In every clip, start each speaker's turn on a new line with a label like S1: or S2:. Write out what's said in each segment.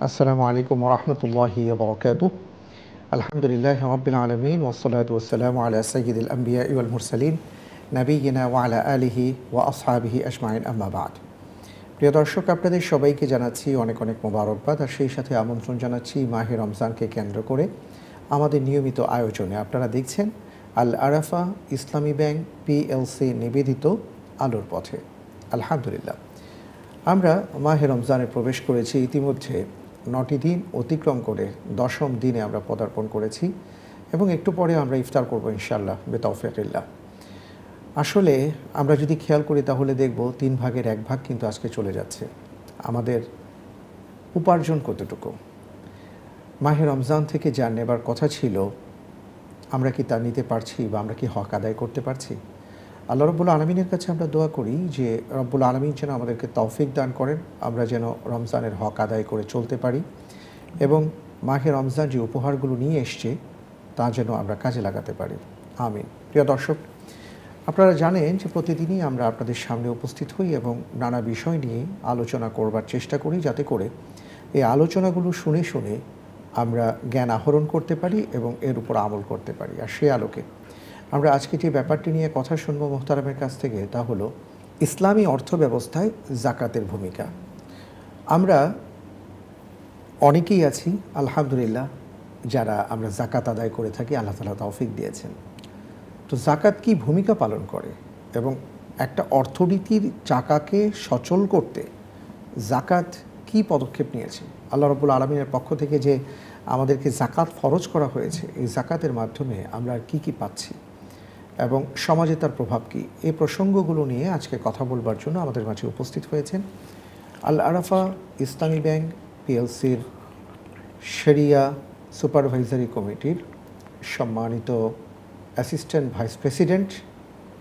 S1: السلام عليكم ورحمة الله وبركاته. الحمد لله رب العالمين والصلاة والسلام على سيد الأنبياء والمرسلين نبينا وعلى آله وأصحابه أجمعين أما بعد. প্রিয় দর্শক, আপনাদের সবাইকে জানাচ্ছি অনেক অনেক মোবারকবাদ আর সেই সাথে আমন্ত্রণ জানাচ্ছি মাহে রমজানকে কেন্দ্র করে আমাদের নিয়মিত আয়োজনে। আপনারা দেখছেন আল আরাফা ইসলামী ব্যাংক পিএলসি নিবেদিত আলোর পথে। আলহামদুলিল্লাহ, আমরা মাহে রমজানে প্রবেশ করেছি। ইতিমধ্যে 9টি দিন অতিক্রম করে 10ম দিনে আমরা পদার্পণ করেছি এবং একটু পরে আমরা ইফতার করব ইনশাআল্লাহ বিতাওফিকিল্লাহ। আসলে আমরা যদি খেয়াল করি তাহলে দেখব 3 ভাগের 1 ভাগ কিন্তু আজকে চলে যাচ্ছে। আমাদের উপার্জন কতটুকু মাহে রমজান থেকে যা নেবার কথা ছিল আমরা কি তা নিতে পারছি বা আমরা কি হক আদায় করতে পারছি? আল্লাহ রব্বুল আলমিনের কাছে আমরা দোয়া করি যে রব্বুল আলমিন যেন আমাদেরকে তৌফিক দান করেন, আমরা যেন রমজানের হক আদায় করে চলতে পারি এবং মাহে রমজান যে উপহারগুলো নিয়ে এসছে তা যেন আমরা কাজে লাগাতে পারি। আমিন। প্রিয় দর্শক, আপনারা জানেন যে প্রতিদিনই আমরা আপনাদের সামনে উপস্থিত হই এবং নানা বিষয় নিয়ে আলোচনা করবার চেষ্টা করি, যাতে করে এই আলোচনাগুলো শুনে শুনে আমরা জ্ঞান আহরণ করতে পারি এবং এর উপর আমল করতে পারি। আর সে আলোকে আমরা আজকে যে ব্যাপারটি নিয়ে কথা শুনব মোহতারামের কাছ থেকে, তা হলো ইসলামী অর্থ ব্যবস্থায় জাকাতের ভূমিকা। আমরা অনেকেই আছি আলহামদুলিল্লাহ যারা আমরা জাকাত আদায় করে থাকি, আল্লাহ তাআলা তৌফিক দিয়েছেন। তো জাকাত কি ভূমিকা পালন করে এবং একটা অর্থনীতির চাকাকে সচল করতে জাকাত কি পদক্ষেপ নিয়েছে? আল্লাহ রাব্বুল আলামিনের পক্ষ থেকে যে আমাদেরকে জাকাত ফরজ করা হয়েছে, এই জাকাতের মাধ্যমে আমরা কি কি পাচ্ছি এবং সমাজে তার প্রভাব কী, এই প্রসঙ্গগুলো নিয়ে আজকে কথা বলবার জন্য আমাদের মাঝে উপস্থিত হয়েছেন আল আরাফা ইসলামী ব্যাংক পিএলসির শরিয়া সুপারভাইজারি কমিটির সম্মানিত অ্যাসিস্ট্যান্ট ভাইস প্রেসিডেন্ট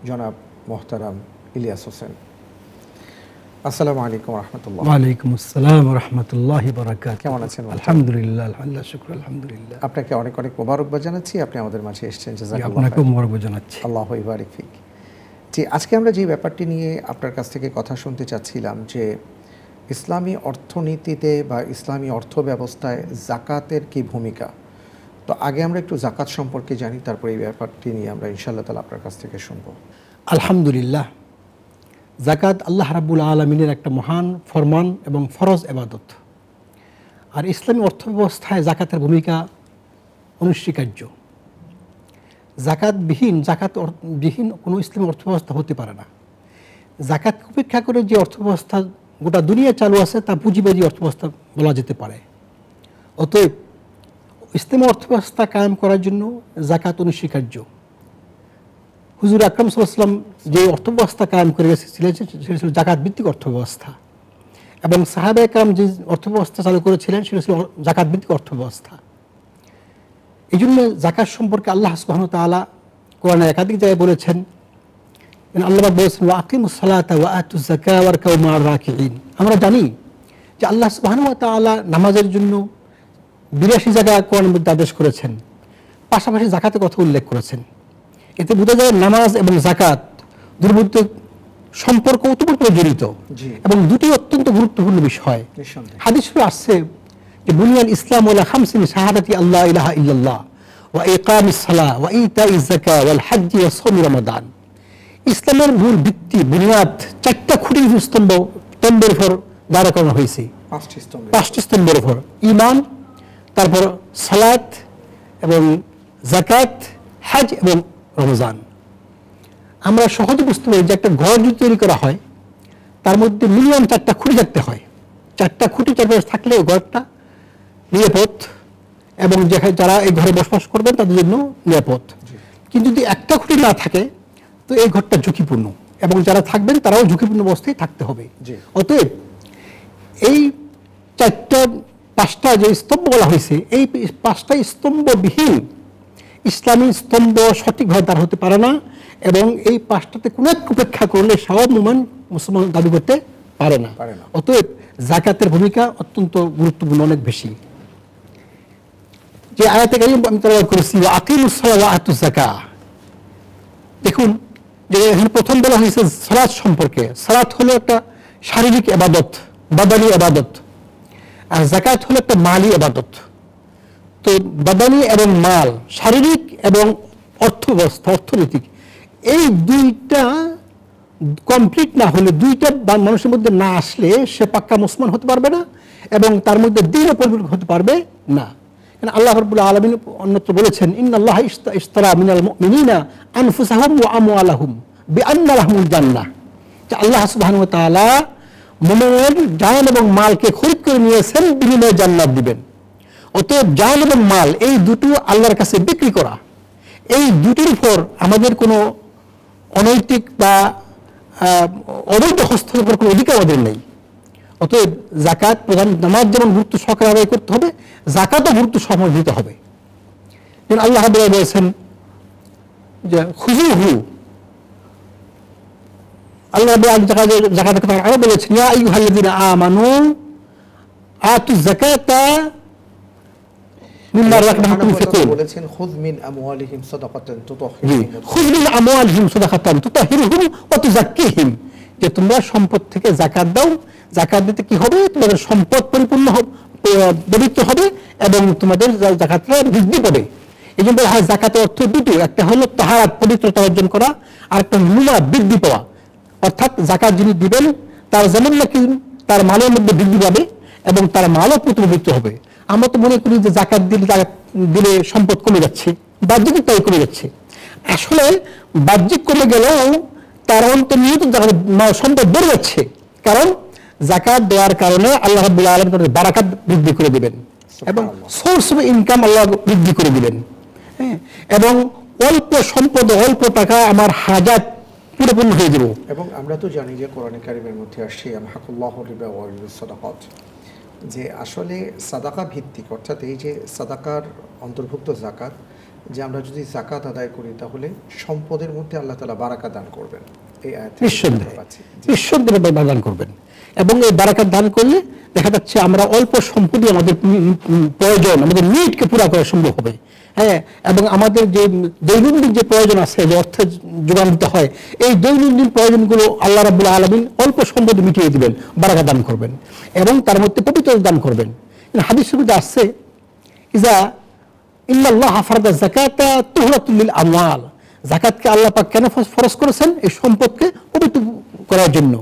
S1: জনাব মোহতারাম ইলিয়াস হোসেন। আসসালামু আলাইকুম রহমতুল্লাহ।
S2: ওয়ালাইকুম আসসালাম রহমতুল্লাহি বারাকাতুহু।
S1: কেমন আছেন?
S2: আলহামদুলিল্লাহ, আল্লাহ শুকর, আলহামদুলিল্লাহ।
S1: আপনাকে অনেক অনেক মোবারকবাদ জানাচ্ছি, আপনি আমাদের মাঝে এসেছেন।
S2: আপনাকে মোবারকবাদ জানাচ্ছি।
S1: আল্লাহু ইবারিক ফিক। জি, আজকে আমরা যে ব্যাপারটি নিয়ে আপনার কাছ থেকে কথা শুনতে চাচ্ছিলাম যে ইসলামী অর্থনীতিতে বা ইসলামী অর্থ ব্যবস্থায় জাকাতের কি ভূমিকা। তো আগে আমরা একটু জাকাত সম্পর্কে জানি, তারপর এই ব্যাপারটি নিয়ে আমরা ইনশাআল্লাহ তাআলা আপনার কাছ থেকে শুনব।
S2: আলহামদুলিল্লাহ, জাকাত আল্লাহ রাব্বুল আলামিনের একটা মহান ফরমান এবং ফরজ ইবাদত। আর ইসলামী অর্থব্যবস্থায় জাকাতের ভূমিকা অনস্বীকার্য। জাকাতবিহীন কোনো ইসলামী অর্থব্যবস্থা হতে পারে না। জাকাতকে উপেক্ষা করে যে অর্থব্যবস্থা গোটা দুনিয়া চালু আছে তা পুঁজিবাদী অর্থব্যবস্থা বলা যেতে পারে। অতএব ইসলামী অর্থব্যবস্থা কায়েম করার জন্য জাকাত অনস্বীকার্য। হুজুর আকরাম সাল্লাল্লাহু আলাইহি ওয়াসাল্লাম যে অর্থব্যবস্থা কায়েম করে গেছিলেন সেটা ছিল জাকাত ভিত্তিক অর্থব্যবস্থা, এবং সাহাবায়ে কেরাম যে অর্থব্যবস্থা চালু করেছিলেন সেটা ছিল জাকাত ভিত্তিক অর্থব্যবস্থা। এই জন্য জাকাত সম্পর্কে আল্লাহ সুবহানাহু ওয়া তাআলা কোরআনে একাধিক জায়গায় বলেছেন। আল্লাহ বলেছেন ওয়া আকিমুস সালাতা ওয়া আতুজ যাকাতা ওয়ারকাউ মা'আর রাকিঈন। আমরা জানি যে আল্লাহ সুবহানাহু ওয়া তাআলা নামাজের জন্য 82 জায়গায় কোরআনের মধ্যে আদেশ করেছেন, পাশাপাশি জাকাতের কথা উল্লেখ করেছেন। এতে বোঝা যায় নামাজ এবং জাকাত দুটোর মধ্যে সম্পর্ক ওতপ্রোতভাবে জড়িত এবং দুটি অত্যন্ত গুরুত্বপূর্ণ বিষয়। হাদিসে আসছে যে বুনিয়াল ইসলাম আলা খামসিন শাহাদাতি আল্লা ইলাহা ইল্লাল্লাহ ওয়া ইকামিস সালাহ ওয়া ইতাইজ যাকাত ওয়াল হজ্জ ওয়া সাওম রমাদান। ইসলামের মূল ভিত্তি বুনিয়াদ 4টা খুঁটির স্তম্ভের উপর দাঁড় করানো হয়েছে। 5টি স্তম্ভের উপর ঈমান, তারপর সালাত এবং যাকাত, হজ এবং রমজান। আমরা সহজে বুঝতে পারি যে একটা ঘর যদি তৈরি করা হয় তার মধ্যে মিনিমাম 4টা খুঁটি থাকতে হয়। 4টা খুঁটি চারপাশে থাকলে ঘরটা নিরাপদ এবং যারা এই ঘরে বসবাস করবেন তাদের জন্য নিরাপদ। কিন্তু যদি একটা খুঁটি না থাকে তো এই ঘরটা ঝুঁকিপূর্ণ এবং যারা থাকবেন তারাও ঝুঁকিপূর্ণ অবস্থায় থাকতে হবে। অতএব এই 5টা যে স্তম্ভ বলা হয়েছে, এই 5টা স্তম্ভবিহীন ইসলামী স্তম্ভ সঠিকভাবে দাঁড় হতে পারে না এবং এই 5টাতে কোনো এক উপেক্ষা করলে সব মুসলমান দাবি করতে পারে না। অতএব জাকাতের ভূমিকা অত্যন্ত গুরুত্বপূর্ণ, অনেক বেশি। যে আয়াতে কারিম আমি তেলাওয়াত করেছি ওয়া আকিমুস সালাহ ওয়া আতুজ যাকাত, দেখুন যে এখানে প্রথম বলা হয়েছে সালাত সম্পর্কে। সালাত হলো একটা শারীরিক ইবাদত, বাদানি ইবাদত। আর যাকাত হলো একটা মালি ইবাদত। তো বাদানি এবং মাল, শারীরিক এবং অর্থব্যবস্থা, অর্থনৈতিক, এই দুইটা কমপ্লিট না হলে, দুইটা মানুষের মধ্যে না আসলে সে পাক্কা মুসলমান হতে পারবে না এবং তার মধ্যে দ্বিতীয় পরিপূর্ণ হতে পারবে না। আল্লাহ রাব্বুল আলামিন অন্যত্র বলেছেন, ইন্নাল্লাহা ইশতারা মিনাল মুমিনিনা আনফুসাহুম ওয়া আমওয়ালাহুম বিআন্না লাহুমুল জান্নাহ, যে আল্লাহ সুবহানাহু ওয়া তাআলা মুমিনের জান এবং মালকে খরিদ করে নিয়েছেন, বিনিময়ে জান্নাত দিবেন। অতএব জান এবং মাল এই দুটো আল্লাহর কাছে বিক্রি করা, এই দুটির উপর আমাদের কোনো অনৈতিক বা অবৈধ হস্তক্ষেপের কোনো অধিকার আমাদের নেই। অতএব যাকাত প্রধান, নামাজ যেমন গুরুত্ব সহকারে আদায় করতে হবে, যাকাতও গুরুত্ব সহকারে দিতে হবে। যেমন আল্লাহ রাব্বুল বলেছেন যে খুযুহু, আল্লাহ যাকাতের কথা আরো বলেছেন, ইয়া আইয়ুহাল্লাযীনা আমানু আতুয যাকাতা মিম্মা রাযাকনাকুম ইউনফিকুন,
S1: বলেছেন খুয মিন আমওয়ালিহিম সাদাকাতান
S2: তুতাহহিরুহুম ওয়া তুযাক্কিহিম, যে তোমরা সম্পদ থেকে যাকাত দাও। যাকাত দিতে কি হবে? তোমাদের সম্পদ পরিপূর্ণ পবিত্র হবে এবং তোমাদের যাকাতটা বৃদ্ধি পাবে। এই জন্য যাকাতের অর্থ দুটো, একটা হলো তাহারাত, পবিত্রতা অর্জন করা, আর একটা নুমা, বৃদ্ধি পাওয়া। অর্থাৎ যাকাত যিনি দিবেন তার যেমন নাকি তার মালের মধ্যে বৃদ্ধি পাবে এবং তার মালও পবিত্র হবে। আমরা তো মনে করি যে যাকাত দিলে সম্পদ কমে যাচ্ছে, বাহ্যিক তাই কমে যাচ্ছে। আসলে বাহ্যিক কমে গেলেও তার অন্তর্নিহিত সম্পদ বেড়ে যাচ্ছে, কারণ যাকাত দেওয়ার কারণে আল্লাহ রাব্বুল আলামিন বারাকাত বৃদ্ধি করে দিবেন এবং সোর্স অফ ইনকাম আল্লাহ বৃদ্ধি করে দিবেন। হ্যাঁ, এবং অল্প সম্পদ, অল্প টাকা আমার হাজাত পরিপূর্ণ হয়ে যাব।
S1: এবং আমরা তো জানি যে কোরআনে কারিমের মধ্যে আসছে আমহাকুল্লাহু রিবা ওয়া ইউরিস সাদাকাত, যে আসলে সাদাকা ভিত্তিক, অর্থাৎ এই যে সাদাকার অন্তর্ভুক্ত যাকাত, যে আমরা যদি যাকাত আদায় করি তাহলে সম্পদের মধ্যে আল্লাহ তাআলা বারাকা দান করবেন। এই আয়াত
S2: নিঃসন্দেহে দান করবেন এবং এই বারাকাত দান করলে দেখা যাচ্ছে আমরা অল্প সম্পদই আমাদের প্রয়োজন, আমাদের নিডকে পুরা করা সম্ভব হবে। হ্যাঁ, এবং আমাদের যে দৈনন্দিন যে প্রয়োজন আছে, যে অর্থের যোগান দিতে হয়, এই দৈনন্দিন প্রয়োজনগুলো আল্লাহ রাব্বুল আলামিন অল্প সম্পদে মিটিয়ে দিবেন, বারাকাত দান করবেন এবং তার মধ্যে পবিত্রতা দান করবেন। হাদিস শরীফে আসছে, ইজা ইন্নাল্লাহা ফারাদা যাকাতা তুহরাতুল লিল আমওয়াল, যাকাতকে আল্লাহ পাক কেন ফরজ করেছেন? এই সম্পদকে পবিত্র করার জন্য।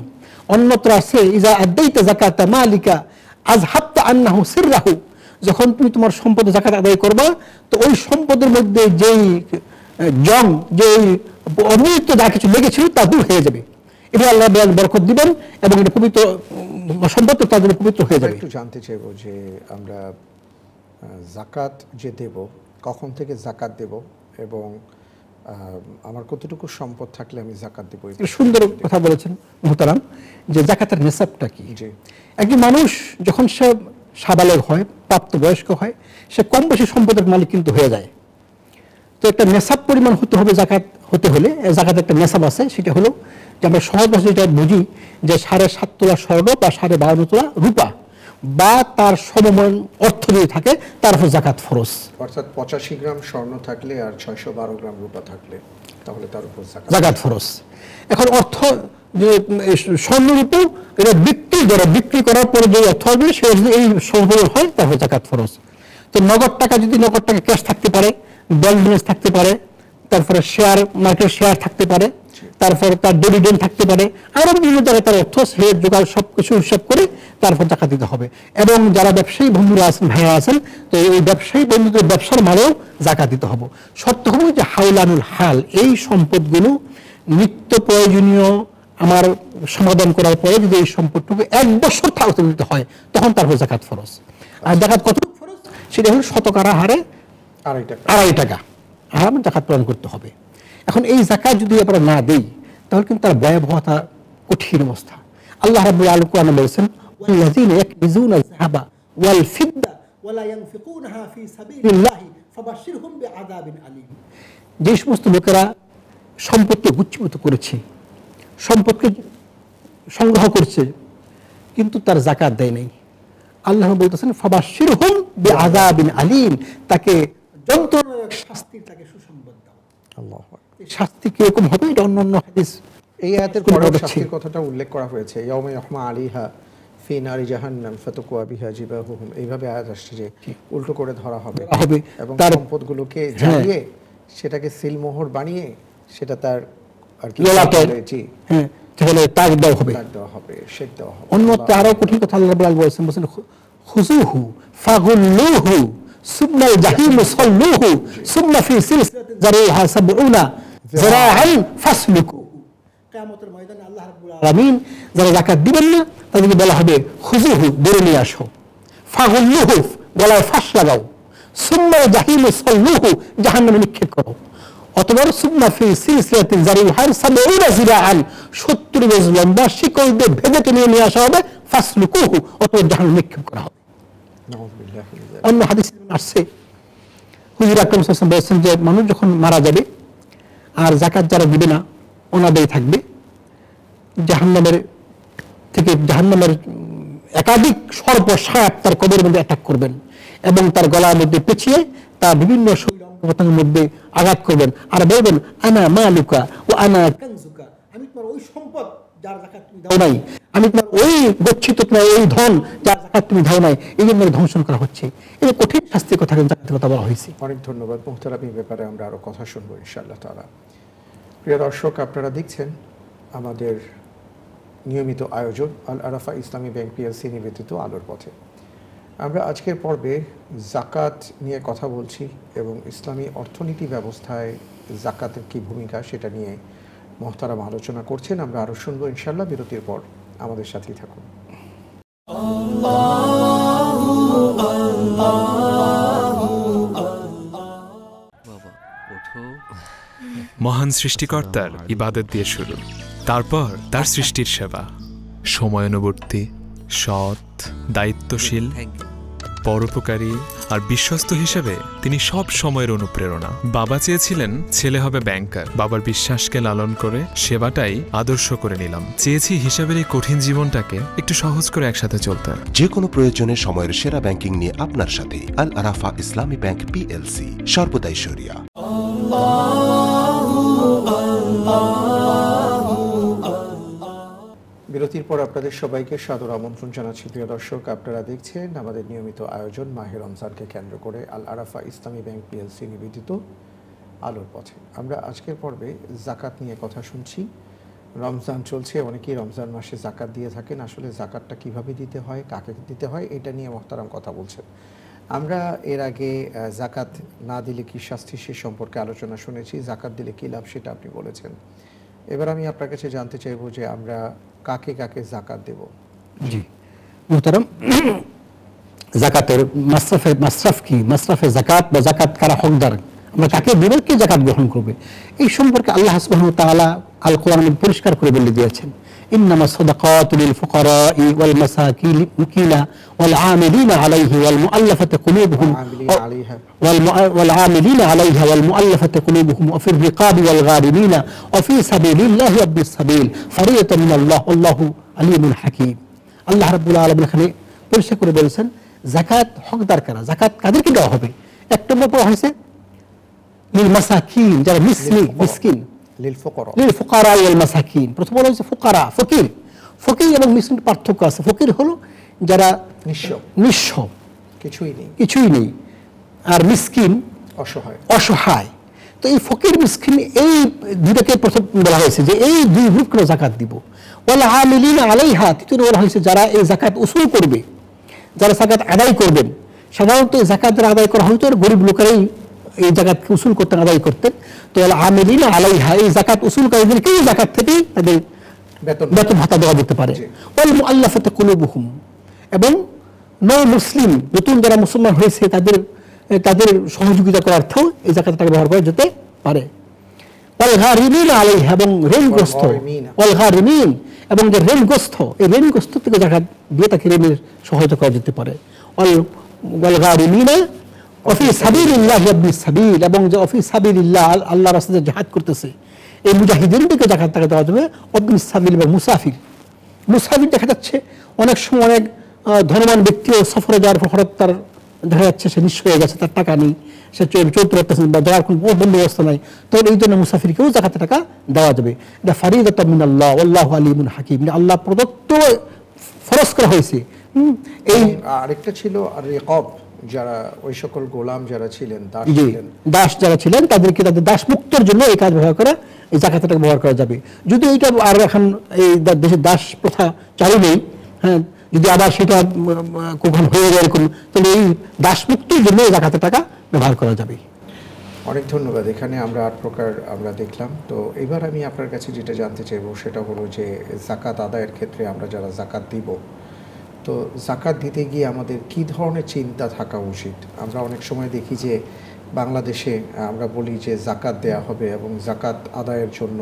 S2: অন্যত্র আছে, ইজা আদাইতা যাকাতা মালিকা আযহাবতা আন্নাহু সিররাহু, যখন তুমি তোমার সম্পদে যাকাত আদায় করবা তো ওই সম্পদের মধ্যে যেই জং, যেই অমৃত যা কিছু লেগেছিল তা দূর হয়ে যাবে। এটা আল্লাহ বরকত দিবেন এবং এটা পবিত্র সম্পদ তার জন্য পবিত্র হয়ে যাবে।
S1: একটু জানতে চাইবো যে আমরা যাকাত যে দেব, কখন থেকে যাকাত দেব এবং আমার কতটুকু সম্পদ থাকলে আমি যাকাত দেব?
S2: সুন্দর কথা বলেছেন মুহতারাম, যে যাকাতের নিসাবটা কি। একজন মানুষ যখন সে সাবালক হয়, প্রাপ্তবয়স্ক হয়, সে কম বেশি সম্পদের মালিক কিন্তু হয়ে যায়। তো একটা নেশাব পরিমাণ হতে হবে, যাকাত হতে হলে যাকাত একটা নেশাব আছে, সেটা হলো যে আমরা সহজ ভাষায় যেটা বুঝি যে 7.5 তোলা স্বর্ণ বা 52 তোলা রূপা বা তার সমমান অর্থ যদি থাকে তার উপর যাকাত ফরজ।
S1: অর্থাৎ 85 গ্রাম স্বর্ণ থাকলে আর 612 গ্রাম রূপা থাকলে তাহলে তার উপর
S2: যাকাত ফরজ। এখন অর্থ যে স্বর্ণ রূপা এটা বিক্রি করার পরে যে অর্থ হবে সে এই সমপরিমাণ হয়, তারপর যাকাত ফরজ। তো নগদ টাকা, যদি নগদ টাকা ক্যাশ থাকতে পারে, ব্যাংক ব্যালেন্স থাকতে পারে, তারপরে শেয়ার মার্কেট শেয়ার থাকতে পারে, তারপরে তার ডিভিডেন্ড থাকতে পারে, আরো বিভিন্ন জায়গায় তার অর্থ সে জোগাড় সবকিছু হিসাব করে তারপর টাকা দিতে হবে। এবং যারা ব্যবসায়ী বন্ধুরা আছেন, ভাইয়া আছেন, তো এই ব্যবসায়ী বন্ধুদের ব্যবসার মালেও যাকাত দিতে হবে। শর্ত হবে যে হাউলানুল হাল, এই সম্পদগুলো নিত্য প্রয়োজনীয় আমার সমাধান করার পরে যদি এই সম্পদটুকু 1 বছর দিতে হয় তখন তারপর যাকাত ফরজ। আর যাকাত কত ফরজ? সেটা হলো শতকরা হারে 2.5 টাকা আমার যাকাত প্রদান করতে হবে। এখন এই যাকাত যদি আমরা না দেই তাহলে কিন্তু তার ভয়াবহতা কঠিন অবস্থা। আল্লাহ রাব্বুল আলামিন কোরআনে বলেছেন, ওয়াল্লাযীনা ইয়াকনিজুনা যাহাবা ওয়াল ফিদ্দা ওয়ালা ইয়ানফিকুনাহা ফি সাবিলিল্লাহি ফাবাশশিরহুম বিআযাবিন আলীম। যে সমস্ত লোকেরা সম্পদকে গুচ্ছীভূত করেছে, সম্পদকে সংগ্রহ করছে কিন্তু তার যাকাত দেয় নাই, আল্লাহ বলতেছেন ফাবাশশিরহুম বিআযাবিন আলীম, তাকে যন্ত্রণাদায়ক শাস্তির তাকে সুসংবাদ দাও। আল্লাহু আকবার। শাস্তি কিরকম হবে এটা অন্যান্য হাদিস
S1: এই আয়াতের পরে শাস্তির কথাটা উল্লেখ করা হয়েছে, ইয়াউমা ইয়াহমা আলাইহা ফি নারি জাহান্নাম ফাতুকুয়া বিহা জিবাহুহুম, এইভাবে আয়াত আসছে যে উল্টো করে ধরা হবে এবং সম্পদগুলোকে জ্বালিয়ে সেটাকে সিলমোহর বানিয়ে সেটা তার আর কি জি
S2: সেখানে তাক দেওয়া হবে,
S1: শেক দেওয়া হবে।
S2: অন্যত্র আরো কঠিন কথা আল্লাহ রাব্বুল আলামিন বলেছেন খুযুহু ফাগুল্লুহু সুম্মা জাহিম সাল্লুহু সুম্মা ফি সিলসিলাতিন যারউহা 70 যিরাআন ফাসলুকু। কিয়ামতের ময়দানে আল্লাহ রাব্বুল আলামিন যারা যাকাত দিবেন না তাদেরকে বলা হবে খুযুহু, ধরে নিয়ে আসো, ফাগুল্লুহু, গলায় ফাঁস লাগাও, সুম্মা জাহিম সাল্লুহু, জাহান্নামে নিক্ষেপ করো, অথবা সুম্মা ফি সিলসিলাতিন যারউহা 70 যিরাআন, 70 গজ লম্বা শিকল দিয়ে ভেজে টেনে নিয়ে আসা হবে, ফাসলুকুহু, অথবা জাহান্নামে নিক্ষেপ করা হবে। অন্য হাদিসে আসছে হুজুর আকরাম সাল্লাল্লাহু আলাইহি ওয়াসাল্লাম বলেছেন যে মানুষ যখন মারা যাবে আর যাকাত যারা দিবে না অনাদায়ী থাকবে, জাহান্নামের একাধিক সর্পসাপ তার কবরের মধ্যে অ্যাটাক করবেন এবং তার গলার মধ্যে পেঁচিয়ে তার বিভিন্ন শরীর অঙ্গপ্রত্যঙ্গের মধ্যে আঘাত করবেন আর বলবেন আনা মালুকা ও আনা কানজুকা, আমি তোমার ওই সম্পদ যার যাকাত তুমি দাও নাই, আমি তোমার ওই গচ্ছিত তোমার ওই ধন যার যাকাত তুমি দাও নাই, এই জন্য ধ্বংসন করা হচ্ছে। এই কঠিন শাস্তির কথা জাকাতের কথা বলা হয়েছে।
S1: অনেক ধন্যবাদ মুহতারাম, এই ব্যাপারে আমরা আরো কথা শুনবো ইনশাআল্লাহ তাআলা। প্রিয় দর্শক, আপনারা দেখছেন আমাদের নিয়মিত আয়োজন আল আরাফা ইসলামী ব্যাংক পিএলসি নিবেদিত আলোর পথে। আমরা আজকের পর্বে জাকাত নিয়ে কথা বলছি এবং ইসলামী অর্থনীতি ব্যবস্থায় জাকাতের কী ভূমিকা সেটা নিয়ে মুহতারাম আলোচনা করছেন। আমরা আরও শুনবো ইনশাআল্লাহ বিরতির পর, আমাদের সাথেই থাকুন।
S3: মহান সৃষ্টিকর্তার ইবাদত দিয়ে শুরু, তারপর তার সৃষ্টির সেবা, সময়ানুবর্তী, সৎ, দায়িত্বশীল, পরোপকারী আর বিশ্বস্ত হিসেবে তিনি সব সময়ের অনুপ্রেরণা। বাবা চেয়েছিলেন ছেলে হবে ব্যাংকার, বাবার বিশ্বাসকে লালন করে সেবাটাই আদর্শ করে নিলাম। চেয়েছি হিসাবের এই কঠিন জীবনটাকে একটু সহজ করে একসাথে চলতে।
S4: যে কোনো প্রয়োজনে সময়ের সেরা ব্যাংকিং নিয়ে আপনার সাথে আল আরাফা ইসলামী ব্যাংক পিএলসি, সর্বদাই শরিয়া।
S1: বিরতির পর আপনাদের সবাইকে সাদর আমন্ত্রণ জানাচ্ছি। প্রিয় দর্শক, আপনারা দেখছেন আমাদের নিয়মিত আয়োজন মাহে রমজানকে কেন্দ্র করে আল আরাফা ইসলামী ব্যাংক পিএলসি নিবেদিত আলোর পথে। আমরা আজকের পর্বে জাকাত নিয়ে কথা শুনছি। রমজান চলছে, অনেকেই রমজান মাসে জাকাত দিয়ে থাকেন। আসলে জাকাতটা কিভাবে দিতে হয়, কাকে দিতে হয়, এটা নিয়ে মুহতারাম কথা বলছেন। আমরা এর আগে জাকাত না দিলে কি শাস্তি সে সম্পর্কে আলোচনা শুনেছি, জাকাত দিলে কি লাভ সেটা আপনি বলেছেন। এবার আমি আপনার কাছে জানতে চাইবো যে আমরা কাকে কাকে জাকাত দেব।
S2: জি মুহতারাম, জাকাতের মাসরাফ কি, মাসরাফে জাকাত বা জাকাত কারা হকদার, আমরা কাকে দেব, কে জাকাত গ্রহণ করবে, এই সম্পর্কে আল্লাহ সুবহানাহু ওয়া তাআলা আল কোরআনে পরিষ্কার করে বলে দিয়েছেন। ইন্নামা সাদাকাতু লিল ফুকারাই ওয়াল মাসাকিন ওয়াল আমিলিনা আলাইহি ওয়াল মুআল্লাফাতি কুলুবুহুম والعاملين عليها والمؤلفة قلوبهم وفي الرقاب والغارمين وفي سبيل الله وابن السبيل فريضة من الله والله عليم حكيم। আল্লাহ রাব্বুল আলামিন এখানে পরিষ্কার করে বলেছেন যাকাত হকদার কারা, যাকাত কাদেরকে দেওয়া হবে। এক নম্বর পড়া হয়েছে লিল মাসাকিন, যারা মিসকিন, লিল ফুকারা ওয়াল মাসাকিন। প্রথম বলা হয়েছে ফুকারা, ফকির। ফকির এবং মিসকিন পার্থক্য আছে। ফকির হলো যারা নিঃস্ব, কিছুই নেই, আর মিসকিন অসহায়। তো এই ফকির মিসকিন এই দুটাকে প্রথম বলা হয়েছে যে এই দুই গ্রুপকে যাকাত দিব। ওয়াল আমিলিনা আলাইহা, তৃতীয় বলা হয়েছে যারা এই যাকাত উসুল করবে, যারা যাকাত আদায় করবেন। সাধারণত এই যাকাত যারা আদায় করা হতো গরিব লোকেরাই এই যাকাতকে উসুল করতেন, আদায় করতেন। তো ওয়াল আমিলিনা আলাইহা, এই যাকাত উসুলকারীদেরকেই যাকাত থেকেই তাদের বেতন ভাতা দেওয়া যেতে পারে। ওয়াল মুআল্লাফাতি কুলুবুহুম, এবং নয় মুসলিম নতুন যারা মুসলমান হয়েছে তাদের সহযোগিতা করার্থেও এই যাকাতটাকে ব্যবহার করা যেতে পারে। ওয়াল গারিমিন আলাইহা, এবং ঋণগ্রস্ত, ওয়াল গারিমিন, এবং যে ঋণগ্রস্ত, এই ঋণগ্রস্ত থেকে যাকাত দিয়ে তাকে ঋণের সহায়তা করা যেতে পারে। ওয়াল গারিমিন ওয়াফি সাবিলিল্লাহ ওয়াবনিস সাবিল, এবং যে ওয়াফি সাবিলিল্লাহ আল্লাহর রাস্তায় জিহাদ করতেছে এই মুজাহিদিনদেরকে যাকাত টাকা দেওয়া যাবে। ওয়াবনিস সাবিল বা মুসাফির। মুসাফির দেখা যাচ্ছে অনেক সময় অনেক ধনবান ব্যক্তিও সফরে যাওয়ার পর হঠাৎ তার দেখা যাচ্ছে সে নিঃস্ব হয়ে গেছে, তার টাকা নেই, সে চলতে পারতেছে বা যাওয়ার কোনো বন্দোবস্ত নাই, তখন এই জন্য মুসাফিরকেও যাকাতের টাকা দেওয়া যাবে। এটা ফারিদাতুম মিনাল্লাহ ওয়াল্লাহু আলিমুন হাকিম, আল্লাহ প্রদত্ত ফরজ করা হয়েছে। এই
S1: আরেকটা ছিল রিকাব, যারা ওই সকল গোলাম যারা ছিলেন, দাস
S2: জি,
S1: ছিলেন,
S2: দাস যারা ছিলেন তাদেরকে তাদের দাস মুক্তর জন্য এই কাজ ব্যবহার করা, এই জাকাতের টাকা ব্যবহার করা যাবে। যদি এটা আর এখন এই দেশে দাস প্রথা চালু নেই, হ্যাঁ, যদি আবার সেটা কখন হয়ে যায় এরকম, তাহলে এই দাস মুক্তির জন্য এই জাকাতের টাকা ব্যবহার করা যাবে।
S1: অনেক ধন্যবাদ। এখানে আমরা 8 প্রকার আমরা দেখলাম। তো এবার আমি আপনার কাছে যেটা জানতে চাইবো সেটা হলো যে জাকাত আদায়ের ক্ষেত্রে আমরা যারা জাকাত দিব, তো জাকাত দিতে গিয়ে আমাদের কি ধরনের চিন্তা থাকা উচিত? আমরা অনেক সময় দেখি যে বাংলাদেশে আমরা বলি যে জাকাত দেওয়া হবে এবং জাকাত আদায়ের জন্য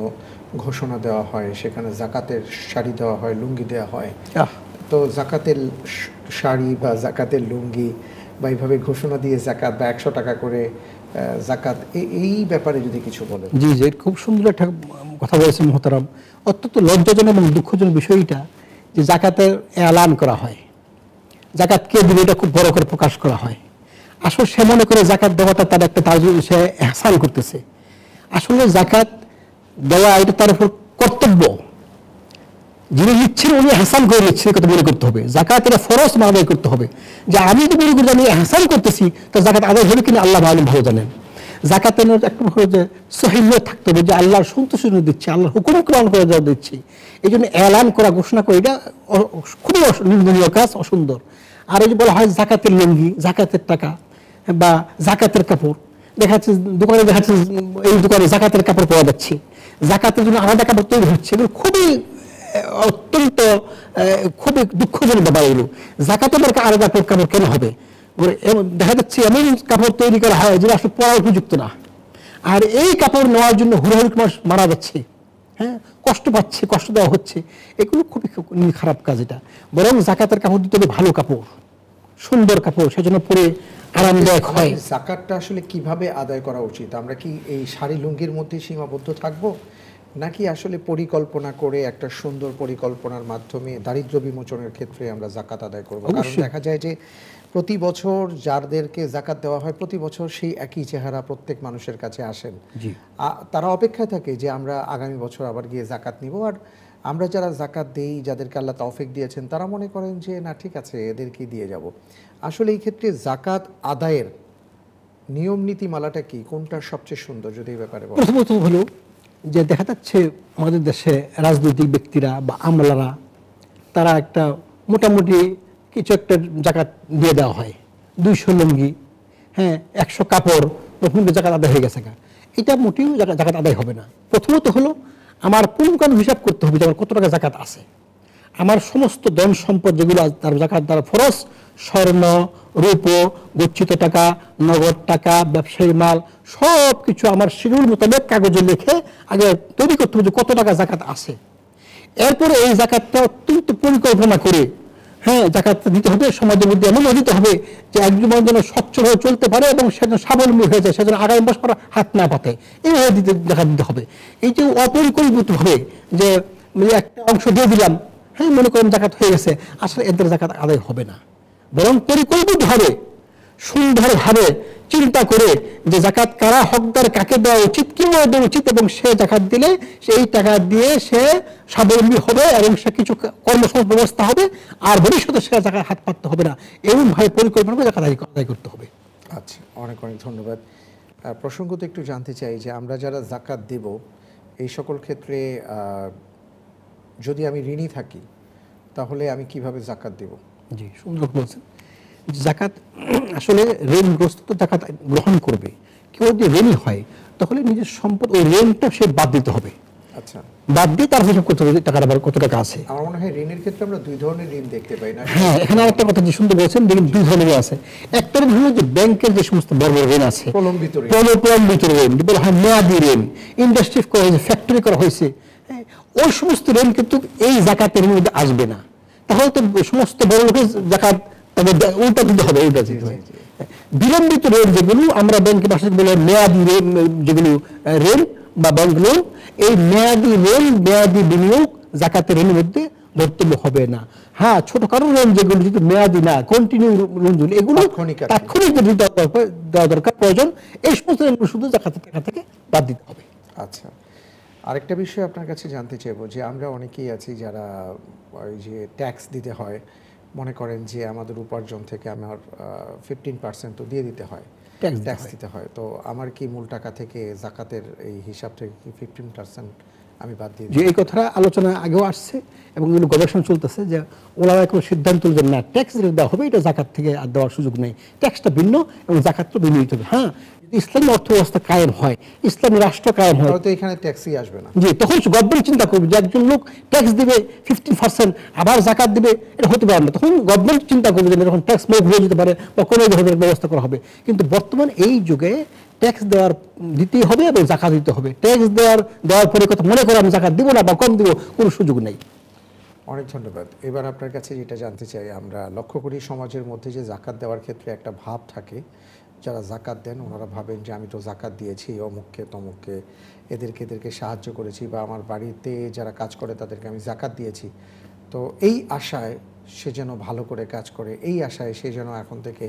S1: ঘোষণা দেওয়া হয়, সেখানে জাকাতের শাড়ি দেওয়া হয়, লুঙ্গি দেওয়া হয়। তো জাকাতের শাড়ি বা জাকাতের লুঙ্গি বা এইভাবে ঘোষণা দিয়ে জাকাত বা 100 টাকা করে জাকাত, এই ব্যাপারে যদি কিছু বলেন।
S2: জি জি, খুব সুন্দর একটা কথা বলেছেন মোহতারাম। অত্যন্ত লজ্জাজনক এবং দুঃখজনক বিষয়টা যে জাকাতের এলান করা হয়, জাকাত কে দিবে এটা খুব বড় করে প্রকাশ করা হয়। আসলে সে মনে করে জাকাত দেওয়াটা তার একটা তার সে এহসান করতেছে। আসলে জাকাত দেওয়া এটা তার উপর কর্তব্য, যিনি নিচ্ছেন উনি এহসান করে নিচ্ছেন কথা মনে করতে হবে। জাকাত এটা ফরজ আদায় করতে হবে। যে আমি যদি মনে করি আমি এহসান করতেছি, তো জাকাত আদায় হবে কিনা আল্লাহ ভালো ভালো জানেন। জাকাতের একটা যে সহিনিয়ত থাকতে হবে যে আল্লাহর সন্তুষ্টি দিচ্ছি, আল্লাহর হুকুম পালন করে যাওয়া দিচ্ছি। এই জন্য এলান করা, ঘোষণা করে এটা খুবই নিন্দনীয় কাজ, অসুন্দর। আর এই যে বলা হয় জাকাতের লুঙ্গি, জাকাতের টাকা বা জাকাতের কাপড়, দেখা যাচ্ছে দোকানে দেখা যাচ্ছে এই দোকানে জাকাতের কাপড় পাওয়া যাচ্ছে, জাকাতের জন্য আলাদা কাপড় তৈরি হচ্ছে। এগুলো খুবই অত্যন্ত খুবই দুঃখজনক ব্যাপার। এগুলো জাকাতের আলাদা কাপড় কেন হবে? দেখা যাচ্ছে এমন কাপড় তৈরি করা হয় যেটা আসলে পরা উপযুক্ত না, আর এই কাপড় নেওয়ার জন্য হুড়াহুড়ি মানুষ মারা যাচ্ছে, হ্যাঁ, কষ্ট পাচ্ছে, কষ্ট দেওয়া হচ্ছে। এগুলো খুবই খারাপ কাজ। এটা বরং জাকাতের কাপড় দিতে হবে ভালো কাপড়, সুন্দর কাপড়, সেজন্য পরে আরামদায়ক হয়।
S1: জাকাতটা আসলে কিভাবে আদায় করা উচিত? আমরা কি এই শাড়ি লুঙ্গির মধ্যে সীমাবদ্ধ থাকবো, নাকি আসলে পরিকল্পনা করে একটা সুন্দর পরিকল্পনার মাধ্যমে দারিদ্র্য বিমোচনের ক্ষেত্রে আমরা জাকাত আদায় করবো? কারণ দেখা যায় যে প্রতি বছর যাদেরকে জাকাত দেওয়া হয় প্রতি বছর সেই একই চেহারা প্রত্যেক মানুষের কাছে আসেন। তারা অপেক্ষায় থাকে যে আমরা আগামী বছর আবার গিয়ে জাকাত নিব। আর আমরা যারা জাকাত দেই, যাদেরকে আল্লাহ তৌফিক দিয়েছেন, তারা মনে করেন যে না ঠিক আছে এদেরকে দিয়ে যাব। আসলে এই ক্ষেত্রে জাকাত আদায়ের নিয়ম নীতিমালাটা কি, কোনটা সবচেয়ে সুন্দর, যদি এই ব্যাপারে বলেন।
S2: প্রথমত হলো যে দেখা যাচ্ছে আমাদের দেশে রাজনৈতিক ব্যক্তিরা বা আমলারা তারা একটা মোটামুটি কিছু একটা জাকাত দিয়ে দেওয়া হয়, 200 লুঙ্গি, হ্যাঁ, 100 কাপড়, জাকাত আদায় হয়ে গেছে। এটা মোটেও জাকাত আদায় হবে না। প্রথমত হলো আমার পুঙ্খানু হিসাব করতে হবে যে আমার কত টাকা জাকাত আছে। আমার সমস্ত ধন সম্পদ যেগুলো তার জাকাত দ্বারা ফরজ, স্বর্ণ, রূপ, গচ্ছিত টাকা, নগদ টাকা, ব্যবসায়ী মাল, সব কিছু আমার শিডিউল মোতাবেক কাগজে লিখে আগে তৈরি করতে হবে যে কত টাকা জাকাত আছে। এরপরে এই জাকাতটা অত্যন্ত পরিকল্পনা করে, হ্যাঁ, জাকাত দিতে হবে। সমাজের মধ্যে এমন দিতে হবে যে একজন যেন স্বচ্ছল হয়ে চলতে পারে এবং সেজন্য স্বাবলম্বী হয়ে যায়, সেজন্য আগামী বছর হাত না পাতে, এইভাবে জাকাত দিতে হবে। এই যে অপরিকল্পিতভাবে যে একটা অংশ দিয়ে দিলাম, হ্যাঁ, মনে করেন জাকাত হয়ে গেছে, আসলে এদের জাকাত আদায় হবে না। বরং পরিকল্পিতভাবে সুন্দরভাবে চিন্তা করে যে জাকাত কারা হকদার, কাকে দেওয়া উচিত, কিভাবে দেওয়া উচিত, এবং সে জাকাত দিলে সেই টাকা দিয়ে সে স্বাবলম্বী হবে এবং সে কিছু কর্মসংস্থান ব্যবস্থা হবে, আর ভবিষ্যতে সে জাকাত হাত পাততে হবে না। এমনভাবে পরিকল্পনা করে জাকাত আদায় করতে হবে।
S1: আচ্ছা, অনেক অনেক ধন্যবাদ। প্রসঙ্গত একটু জানতে চাই যে আমরা যারা জাকাত দেব এই সকল ক্ষেত্রে যদি আমি ঋণী থাকি তাহলে আমি কিভাবে জাকাত দেব?
S2: জি, সুন্দর বলছেন। জাকাত আসলে ঋণগ্রস্ত তো জাকাত গ্রহণ করবে। কেউ যদি ঋণী হয় তাহলে নিজের সম্পদ ওই ঋণটা সে বাদ দিতে হবে।
S1: আচ্ছা,
S2: বাদ দিয়ে তার হিসাব করতে হবে টাকার আবার কত টাকা আছে।
S1: আমার মনে হয় ঋণের ক্ষেত্রে আমরা 2 ধরনের ঋণ দেখতে পাই না?
S2: হ্যাঁ, এখানে একটা কথা যে সুন্দর বলেছেন, দেখুন 2 ধরনের আছে। একটা ঋণ হলো যে ব্যাংকের যে সমস্ত বড় বড় ঋণ আছে, প্রলম্বিত ঋণ, বলা হয় মেয়াদি ঋণ, ইন্ডাস্ট্রি করা হয়েছে, ফ্যাক্টরি করা হয়েছে, ওই সমস্ত ঋণ কিন্তু এই জাকাতের মধ্যে আসবে না। তাহলে তো সমস্ত বড় লোকের জাকাত তাদের উল্টা দিতে হবে। বিলম্বিত ঋণ যেগুলো আমরা ব্যাংকে ভাষায় বলে মেয়াদি ঋণ, যেগুলো ঋণ বা ব্যাংক লোন, এই মেয়াদি ঋণ, মেয়াদি বিনিয়োগ জাকাতের ঋণের মধ্যে ধর্তব্য হবে না। হ্যাঁ, ছোটখাটো ঋণ যেগুলো যদি মেয়াদি না, কন্টিনিউ ঋণগুলো, এগুলো তাৎক্ষণিক দেওয়া দরকার, প্রয়োজন, এই সমস্ত ঋণগুলো শুধু জাকাতের টাকা থেকে বাদ দিতে হবে।
S1: আচ্ছা, আরেকটা বিষয় আপনার কাছে জানতে চাইবো যে আমরা অনেকেই আছি যারা ওই যে ট্যাক্স দিতে হয়, মনে করেন যে আমাদের উপার্জন থেকে আমার 15% তো দিয়ে দিতে হয়, ট্যাক্স দিতে হয়, তো আমার কি মূল টাকা থেকে জাকাতের এই হিসাব থেকে কি 15% আমি বাদ দিয়ে
S2: যে এই কথাটা আলোচনা আগেও আসছে এবং এগুলো গবেষণা চলতেছে যে ওনারা কোনো সিদ্ধান্ত যে না ট্যাক্স যেটা দেওয়া হবে এটা জাকাত থেকে আর দেওয়ার সুযোগ নেই, ট্যাক্সটা ভিন্ন এবং জাকাতটা ভিন্ন দিতে হবে। হ্যাঁ, ইসলামী অর্থ ব্যবস্থা কায়েম হয়, ইসলামী রাষ্ট্র কায়েম হয়,
S1: তো এখানে ট্যাক্সই আসবে না।
S2: জি, তখন গভর্নমেন্ট চিন্তা করবে যে একজন লোক ট্যাক্স দিবে 15% আবার জাকাত দিবে, এটা হতে পারে না। তখন গভর্নমেন্ট চিন্তা করবে যে যখন ট্যাক্স মুভ হয়ে যেতে পারে বা কোনো ধরনের ব্যবস্থা করা হবে। কিন্তু বর্তমান এই যুগে ট্যাক্স দিতেই হবে এবং জাকাত দিতে হবে। ট্যাক্স দেওয়ার পরে কথা মনে করে আমি জাকাত দিব না বা কম দিব, কোনো সুযোগ নেই।
S1: অনেক ধন্যবাদ। এবার আপনার কাছে যেটা জানতে চাই, আমরা লক্ষ্য করি সমাজের মধ্যে যে জাকাত দেওয়ার ক্ষেত্রে একটা ভাব থাকে, যারা জাকাত দেন ওনারা ভাবেন যে আমি তো জাকাত দিয়েছি অমুককে তমুককে, এদেরকে সাহায্য করেছি, বা আমার বাড়িতে যারা কাজ করে তাদেরকে আমি জাকাত দিয়েছি, তো এই আশায় সে যেন ভালো করে কাজ করে, এই আশায় সে যেন এখন থেকে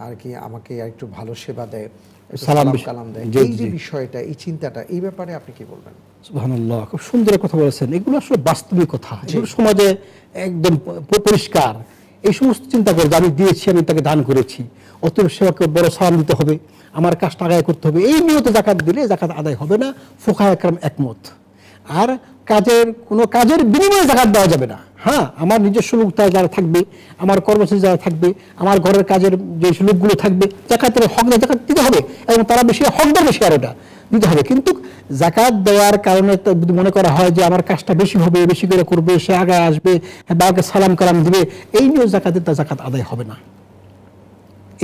S1: আর কি আমাকে একটু ভালো সেবা দেয়, সালাম কালাম দেয়, এই যে বিষয়টা, এই চিন্তাটা, এই ব্যাপারে আপনি কি বলবেন?
S2: সুবহানাল্লাহ, খুব সুন্দর কথা বলেছেন। এগুলো আসলে বাস্তবিক কথা, এগুলো সমাজে একদম পরিষ্কার। এই সমস্ত চিন্তা করে যে আমি দিয়েছি, আমি তাকে দান করেছি, অতএব সেবাকে বড় সালাম দিতে হবে, আমার কাজটা আদায় করতে হবে, এই নিয়তে জাকাত দিলে জাকাত আদায় হবে না। ফুকাহা একরাম একমত। আর কোনো কাজের বিনিময়ে জাকাত দেওয়া যাবে না। হ্যাঁ, আমার নিজস্ব লোক যারা থাকবে, আমার কর্মচারী যারা থাকবে, আমার ঘরের কাজের যে লোকগুলো থাকবে, জাকাতের হকদার জাকাত দিতে হবে এবং তারা বেশি হকদার বেশি আর ওটা দিতে হবে। কিন্তু জাকাত দেওয়ার কারণে যদি মনে করা হয় যে আমার কাজটা বেশি হবে, বেশি করে করবে, সে আগে আসবে, বাবাকে সালাম কালাম দিবে, এই নিয়ে জাকাতের তা জাকাত আদায় হবে না।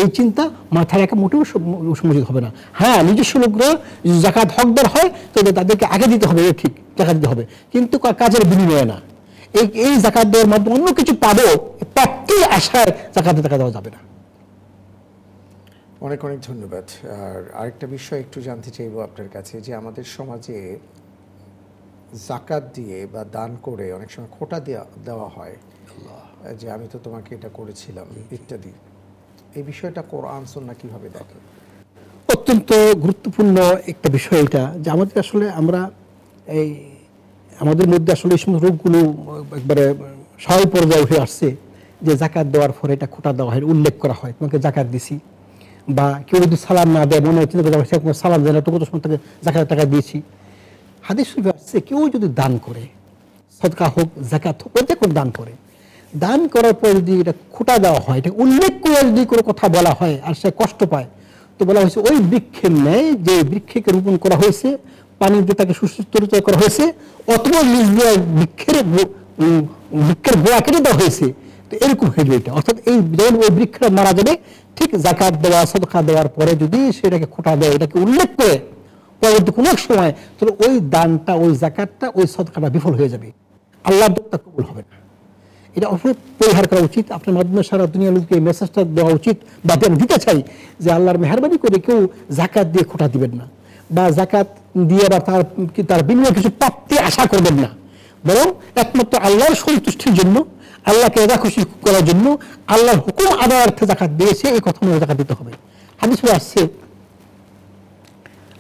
S2: এই চিন্তা মাথায় রাখা মোটেও সমুচিত হবে না। হ্যাঁ, নিজস্ব লোকরা জাকাত হকদার হয় তবে তাদেরকে আগে দিতে হবে, ঠিক জাকাত দিতে হবে, কিন্তু কাজের বিনিময়ে না। এই জাকাত দেওয়ার মাধ্যমে অন্য কিছু পাবো প্রাপ্তির আশায় জাকাতের টাকা দেওয়া যাবে না।
S1: অনেক অনেক ধন্যবাদ। আর আরেকটা বিষয় একটু জানতে চাইবো আপনার কাছে, যে আমাদের সমাজে জাকাত দিয়ে বা দান করে অনেক সময় খোটা দেওয়া হয়, যে আমি তো তোমাকে এটা করেছিলাম ইত্যাদি, এই বিষয়টা কোরআন সুন্নাহ কিভাবে দেখে?
S2: অত্যন্ত গুরুত্বপূর্ণ একটা বিষয় এটা, যে আমাদের আসলে আমাদের মধ্যে আসলে এই সমস্ত রোগগুলো একবারে স্বাভাবিক পর্যায়ে উঠে আসছে, যে জাকাত দেওয়ার পরে এটা খোটা দেওয়া হয়, উল্লেখ করা হয় তোমাকে জাকাত দিছি, বা কেউ যদি সালাম না দেয় মনে হচ্ছে সালাম দেয় না, তো কত সময় তাকে জাকাতের টাকা দিয়েছি। হাদিস শরীফে আসছে কেউ যদি দান করে, সদকা হোক জাকাত হোক, যে কোনো দান করে, দান করার পর যদি এটা খোটা দেওয়া হয়, এটা উল্লেখ করে যদি কোনো কথা বলা হয় আর সে কষ্ট পায়, তো বলা হয়েছে ওই বৃক্ষের ন্যায় যে বৃক্ষকে রোপণ করা হয়েছে, পানি দিয়ে তাকে সুস্থ করা হয়েছে, অথবা নিজ দিয়ে বৃক্ষের গোড়া কেটে দেওয়া হয়েছে, তো এরকম হয়ে যাবে এটা। অর্থাৎ এই যখন ওই বৃক্ষটা মারা যাবে, ঠিক জাকাত দেওয়া সদকা দেওয়ার পরে যদি সেটাকে খোটা দেয়, এটাকে উল্লেখ করে পরবর্তী কোনো এক সময়, তাহলে ওই দানটা, ওই জাকাতটা, ওই সদকাটা বিফল হয়ে যাবে, আল্লাহর দরবার কবুল হবে না। এটা অবশ্যই পরিহার করা উচিত। আপনার মাধ্যমে সারা দুনিয়ার লোককে এই মেসেজটা দেওয়া উচিত, বা আমি দিতে চাই যে আল্লাহর মেহরবানি করে কেউ জাকাত দিয়ে খোটা দিবেন না, বা জাকাত দিয়ে বা তার বিনিময়ে কিছু প্রাপ্তি আশা করবেন না, বরং একমাত্র আল্লাহর সন্তুষ্টির জন্য, আল্লাহকে রাজা খুশি করার জন্য, আল্লাহর হুকুম আদায়ার্থে জাকাত দিয়েছে এই কথা মনে জাকাত দিতে হবে। হাদিসে আসছে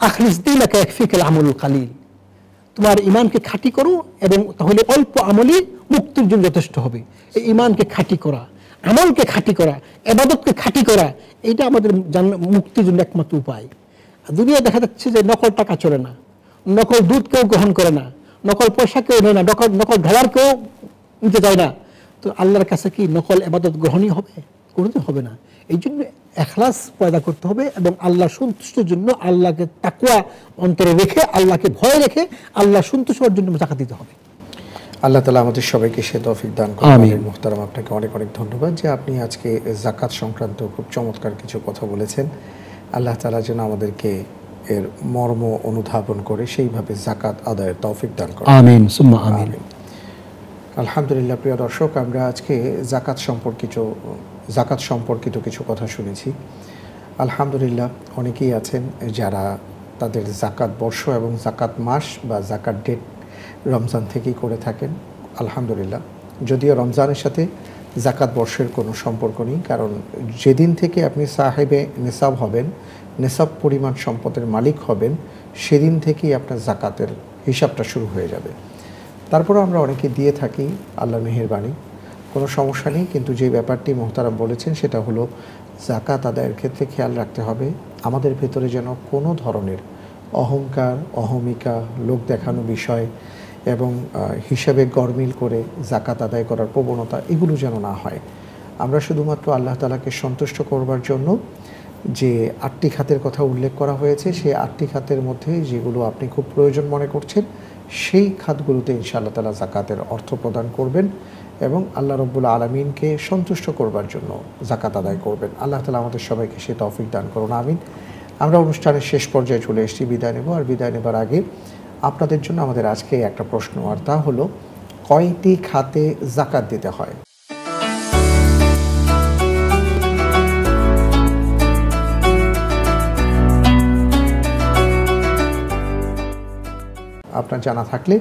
S2: আখলিস দীনাকা ইয়াকফিকাল আমলুল কালিল, তোমার ইমানকে খাঁটি করো এবং তাহলে অল্প আমলই মুক্তির জন্য যথেষ্ট হবে। এই ইমানকে খাঁটি করা, আমলকে খাঁটি করা, ইবাদতকে খাঁটি করা, এইটা আমাদের মুক্তির জন্য একমাত্র উপায়। দুনিয়া দেখা যাচ্ছে যে নকল টাকা চলে না, নকল দুধ কেউ গ্রহণ করে না, নকল পয়সা কেউ নেয় না, নকল ডলার কেউ নিতে চায় না। তো আল্লাহর কাছে কি নকল ইবাদত গ্রহণীয় হবে? কোনোদিন হবে না। এই জন্য ইখলাস পয়দা করতে হবে এবং আল্লাহর সন্তুষ্টির জন্য, আল্লাহকে তাকওয়া অন্তরে রেখে, আল্লাহকে ভয় রেখে আল্লাহ সন্তুষ্ট হওয়ার জন্য জাকাত দিতে হবে।
S1: আল্লাহ তাআলা আমাদের সবাইকে সে তৌফিক দান করুন। আমিন। মুহতারাম, আপনাকে অনেক অনেক ধন্যবাদ যে আপনি আজকে জাকাত সংক্রান্ত খুব চমৎকার কিছু কথা বলেছেন। আল্লাহ তাআলা যেন আমাদেরকে এর মর্ম অনুধাবন করে সেইভাবে জাকাত আদায়ের তৌফিক দান করেন।
S2: আমিন সুম্মা আমিন।
S1: আলহামদুলিল্লাহ। প্রিয় দর্শক, আমরা আজকে জাকাত সম্পর্কিত কিছু কথা শুনেছি। আলহামদুলিল্লাহ, অনেকেই আছেন যারা তাদের জাকাত বর্ষ এবং জাকাত মাস বা জাকাত ডেট রমজান থেকেই করে থাকেন। আলহামদুলিল্লাহ, যদিও রমজানের সাথে জাকাত বর্ষের কোনো সম্পর্ক নেই, কারণ যেদিন থেকে আপনি সাহেবে নিসাব হবেন, নিসাব পরিমাণ সম্পদের মালিক হবেন, সেদিন থেকেই আপনার জাকাতের হিসাবটা শুরু হয়ে যাবে। তারপরে আমরা অনেকে দিয়ে থাকি, আল্লাহর মেহেরবানি, কোনো সমস্যা নেই। কিন্তু যে ব্যাপারটি মোহতারাম বলেছেন সেটা হলো জাকাত আদায়ের ক্ষেত্রে খেয়াল রাখতে হবে আমাদের ভেতরে যেন কোনো ধরনের অহংকার, অহমিকা, লোক দেখানো বিষয় এবং হিসাবে গরমিল করে জাকাত আদায় করার প্রবণতা, এগুলো যেন না হয়। আমরা শুধুমাত্র আল্লাহ তাআলাকে সন্তুষ্ট করবার জন্য যে 8টি খাতের কথা উল্লেখ করা হয়েছে, সেই 8টি খাতের মধ্যে যেগুলো আপনি খুব প্রয়োজন মনে করছেন, সেই খাতগুলোতে ইনশাআল্লাহ তাআলা জাকাতের অর্থ প্রদান করবেন এবং আল্লাহ রাব্বুল আলামিনকে সন্তুষ্ট করবার জন্য জাকাত আদায় করবেন। আল্লাহ তাআলা আমাদের সবাইকে সে তৌফিক দান করুন, আমিন। আমরা অনুষ্ঠানের শেষ পর্যায়ে চলে এসেছি, বিদায় নেব। আর বিদায় নেবার আগে আপনাদের জন্য আমাদের আজকে একটা প্রশ্ন, আর তা হলো কয়টি খাতে জাকাত দিতে হয়? আপনার জানা থাকলে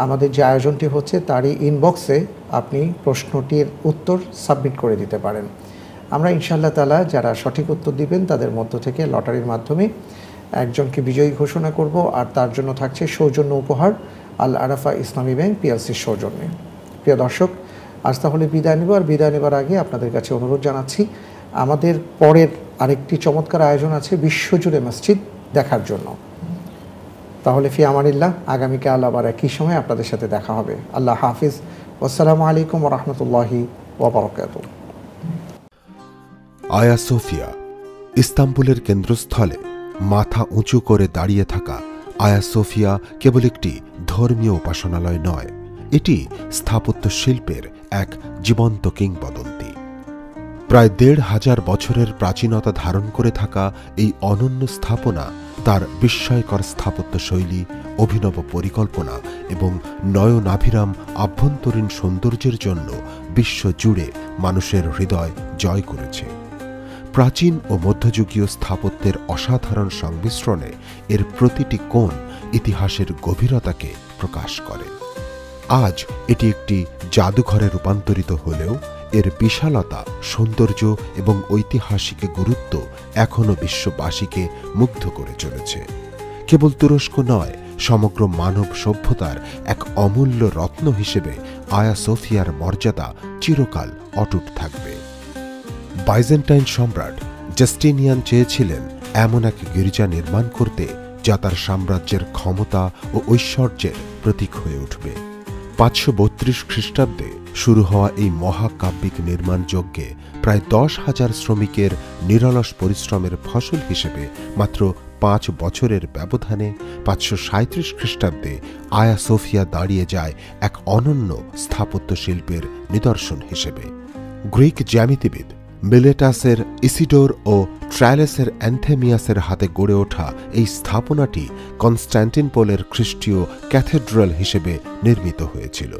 S1: আমাদের যে আয়োজনটি হচ্ছে তারই ইনবক্সে আপনি প্রশ্নটির উত্তর সাবমিট করে দিতে পারেন। আমরা ইনশাআল্লাহ তাআলা যারা সঠিক উত্তর দিবেন তাদের মধ্য থেকে লটারির মাধ্যমে একজনকে বিজয়ী ঘোষণা করব, আর তার জন্য থাকছে সৌজন্য উপহার আল আরাফা ইসলামী ব্যাংক পিএলসির সৌজন্যে। প্রিয় দর্শক, আজ তাহলে বিদায় নেব। আর বিদায় নেবার আগে আপনাদের কাছে অনুরোধ জানাচ্ছি, আমাদের পরের আরেকটি চমৎকার আয়োজন আছে বিশ্বজুড়ে মসজিদ দেখার জন্য। তাহলে ফি আমানিল্লাহ, আগামীকাল আবার একই সময় আপনাদের সাথে দেখা হবে। আল্লাহ হাফিজ। আসসালামু আলাইকুম ওয়া রাহমাতুল্লাহি ওয়া বারাকাতুহু।
S4: আয়া সোফিয়া, ইস্তাম্বুলের কেন্দ্রস্থলে মাথা উঁচু করে দাঁড়িয়ে থাকা আয়া সোফিয়া কেবল একটি ধর্মীয় উপাসনালয় নয়, এটি স্থাপত্য শিল্পের এক জীবন্ত কিংবদন্তি। প্রায় ১৫০০ বছরের প্রাচীনতা ধারণ করে থাকা এই অনন্য স্থাপনা তার বিস্ময়কর স্থাপত্য শৈলী, অভিনব পরিকল্পনা এবং নয়নাভিরাম আভ্যন্তরীণ সৌন্দর্যের জন্য বিশ্বজুড়ে মানুষের হৃদয় জয় করেছে। প্রাচীন ও মধ্যযুগীয় স্থাপত্যের অসাধারণ সংমিশ্রণে এর প্রতিটি কোণ ইতিহাসের গভীরতাকে প্রকাশ করে। আজ এটি একটি জাদুঘরে রূপান্তরিত হলেও এর বিশালতা, সৌন্দর্য এবং ঐতিহাসিক গুরুত্ব এখনও বিশ্ববাসীকে মুগ্ধ করে চলেছে। কেবল তুরস্ক নয়, সমগ্র মানব সভ্যতার এক অমূল্য রত্ন হিসেবে আয়া সোফিয়ার মর্যাদা চিরকাল অটুট থাকবে। বাইজেন্টাইন সম্রাট জাস্টিনিয়ান চেয়েছিলেন এমন এক গির্জা নির্মাণ করতে যা তার সাম্রাজ্যের ক্ষমতা ও ঐশ্বর্যের প্রতীক হয়ে উঠবে। 532 খ্রিস্টাব্দে শুরু হওয়া এই মহাকাব্যিক নির্মাণ যজ্ঞে প্রায় 10,000 শ্রমিকের নিরলস পরিশ্রমের ফসল হিসেবে মাত্র 5 বছরের ব্যবধানে 537 খ্রিস্টাব্দে আয়া সোফিয়া দাঁড়িয়ে যায় এক অনন্য স্থাপত্য শিল্পের নিদর্শন হিসেবে। গ্রিক জ্যামিতিবিদ মিলেটাসের ইসিডোর ও ট্রায়ালেসের অ্যান্থেমিয়াসের হাতে গড়ে ওঠা এই স্থাপনাটি কনস্ট্যান্টিনোপলের খ্রিস্টীয় ক্যাথেড্রাল হিসেবে নির্মিত হয়েছিল।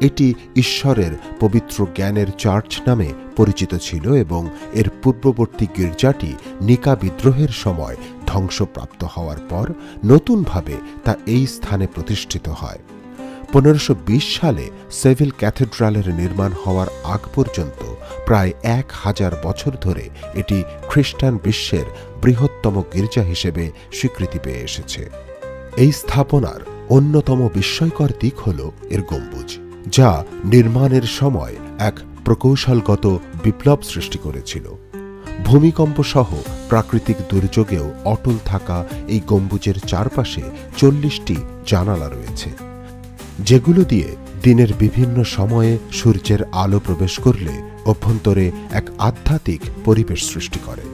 S4: এটি ঈশ্বরের পবিত্র জ্ঞানের চার্চ নামে পরিচিত ছিল এবং এর পূর্ববর্তী গির্জাটি নিকা বিদ্রোহের সময় ধ্বংসপ্রাপ্ত হওয়ার পর নতুনভাবে তা এই স্থানে প্রতিষ্ঠিত হয়। 1520 সালে সেভিল ক্যাথেড্রালের নির্মাণ হওয়ার আগ পর্যন্ত প্রায় 1000 বছর ধরে এটি খ্রিস্টান বিশ্বের বৃহত্তম গির্জা হিসেবে স্বীকৃতি পেয়ে এসেছে। এই স্থাপনার অন্যতম বিস্ময়কর দিক হল এর গম্বুজ, যা নির্মাণের সময় এক প্রকৌশলগত বিপ্লব সৃষ্টি করেছিল। ভূমিকম্প সহ প্রাকৃতিক দুর্যোগেও অটল থাকা এই গম্বুজের চারপাশে 40টি জানালা রয়েছে, যেগুলো দিয়ে দিনের বিভিন্ন সময়ে সূর্যের আলো প্রবেশ করলে অভ্যন্তরে এক আধ্যাত্মিক পরিবেশ সৃষ্টি করে।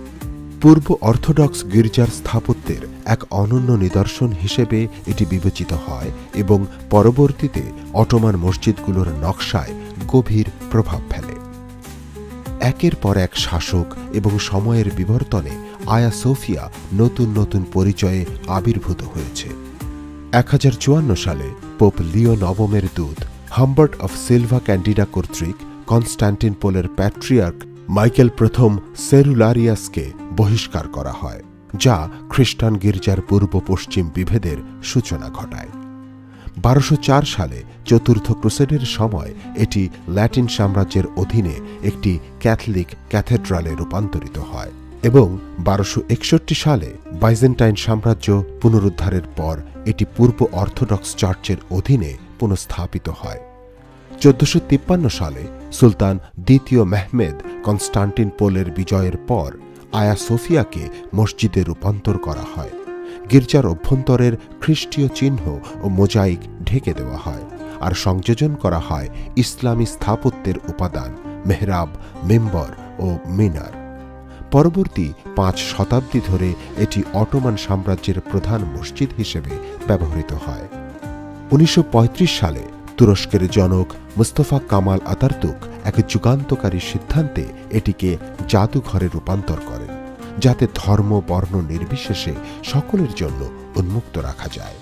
S4: পূর্ব অর্থোডক্স গির্জার স্থাপত্যের এক অনন্য নিদর্শন হিসেবে এটি বিবেচিত হয় এবং পরবর্তীতে অটোমান মসজিদগুলোর নকশায় গভীর প্রভাব ফেলে। একের পর এক শাসক এবং সময়ের বিবর্তনে আয়া সোফিয়া নতুন নতুন পরিচয়ে আবির্ভূত হয়েছে। 1054 সালে পোপ লিও নবমের দূত হাম্বার্ট অফ সিলভা ক্যান্ডিডা কর্তৃক কনস্ট্যান্টিনোপলের প্যাট্রিয়ার্ক মাইকেল প্রথম সেরুলারিয়াসকে বহিষ্কার করা হয়, যা খ্রিস্টান গির্জার পূর্ব পশ্চিম বিভেদের সূচনা ঘটায়। 1204 সালে চতুর্থ ক্রুসেডের সময় এটি ল্যাটিন সাম্রাজ্যের অধীনে একটি ক্যাথলিক ক্যাথেড্রালে রূপান্তরিত হয় এবং 1261 সালে বাইজেন্টাইন সাম্রাজ্য পুনরুদ্ধারের পর এটি পূর্ব অর্থোডক্স চার্চের অধীনে পুনঃস্থাপিত হয়। 1453 সালে সুলতান দ্বিতীয় মেহমেদ কনস্টান্টিনোপলের বিজয়ের পর আয়া সোফিয়াকে মসজিদে রূপান্তর করা হয়। গির্জার অভ্যন্তরের খ্রিস্টীয় চিহ্ন ও মোজাইক ঢেকে দেওয়া হয় আর সংযোজন করা হয় ইসলামী স্থাপত্যের উপাদান মেহরাব, মিম্বর ও মিনার। পরবর্তী 5 শতাব্দী ধরে এটি অটোমান সাম্রাজ্যের প্রধান মসজিদ হিসেবে ব্যবহৃত হয়। 1935 সালে তুরস্কের জনক মুস্তফা কামাল আতাতুর্ক এক যুগান্তকারী সিদ্ধান্তে এটিকে জাদুঘরে রূপান্তর করেন, যাতে ধর্ম বর্ণ নির্বিশেষে সকলের জন্য উন্মুক্ত রাখা যায়।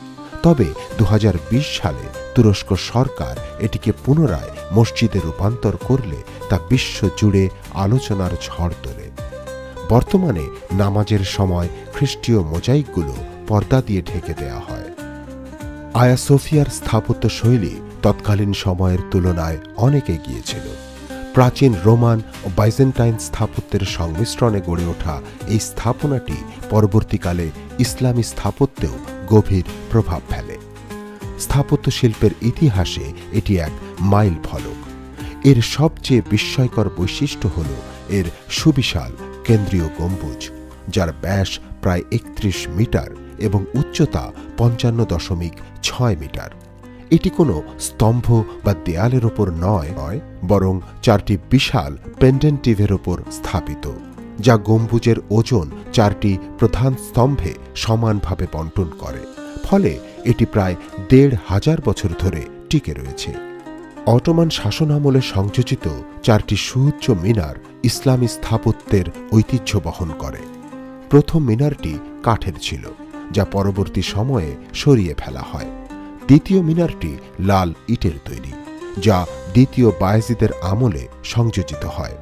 S4: তবে 2020 সালে তুরস্ক সরকার এটিকে পুনরায় মসজিদে রূপান্তর করলে তা বিশ্ব জুড়ে আলোচনার ঝড় তোলে। বর্তমানে নামাজের সময় খ্রিস্টীয় মোজাইকগুলো পর্দা দিয়ে ঢেকে দেয়া হয়। আয়া সোফিয়ার স্থাপত্য শৈলী তৎকালীন সময়ের তুলনায় অনেক এগিয়ে ছিল। প্রাচীন রোমান ও বাইজেন্টাইন স্থাপত্যের সংমিশ্রণে গড়ে ওঠা এই স্থাপনাটি পরবর্তীকালে ইসলামী স্থাপত্যেও গভীর প্রভাব ফেলে। স্থাপত্য শিল্পের ইতিহাসে এটি এক মাইল ফলক। এর সবচেয়ে বিস্ময়কর বৈশিষ্ট্য হল এর সুবিশাল কেন্দ্রীয় গম্বুজ, যার ব্যাস প্রায় 31 মিটার এবং উচ্চতা 55.6 মিটার। এটি কোনো স্তম্ভ বা দেয়ালের ওপর নয়, বরং 4টি বিশাল পেন্ডেন্টিভের ওপর স্থাপিত, যা গম্বুজের ওজন 4টি প্রধান স্তম্ভে সমানভাবে বণ্টন করে। ফলে এটি প্রায় 1,500 বছর ধরে টিকে রয়েছে। অটোমান শাসনামলে সংযোজিত 4টি সুউচ্চ মিনার ইসলামী স্থাপত্যের ঐতিহ্য বহন করে। প্রথম মিনারটি কাঠের ছিল, যা পরবর্তী সময়ে সরিয়ে ফেলা হয়। দ্বিতীয় মিনারটি লাল ইটের তৈরি, যা দ্বিতীয় বায়েজিদের আমলে সংযোজিত হয়।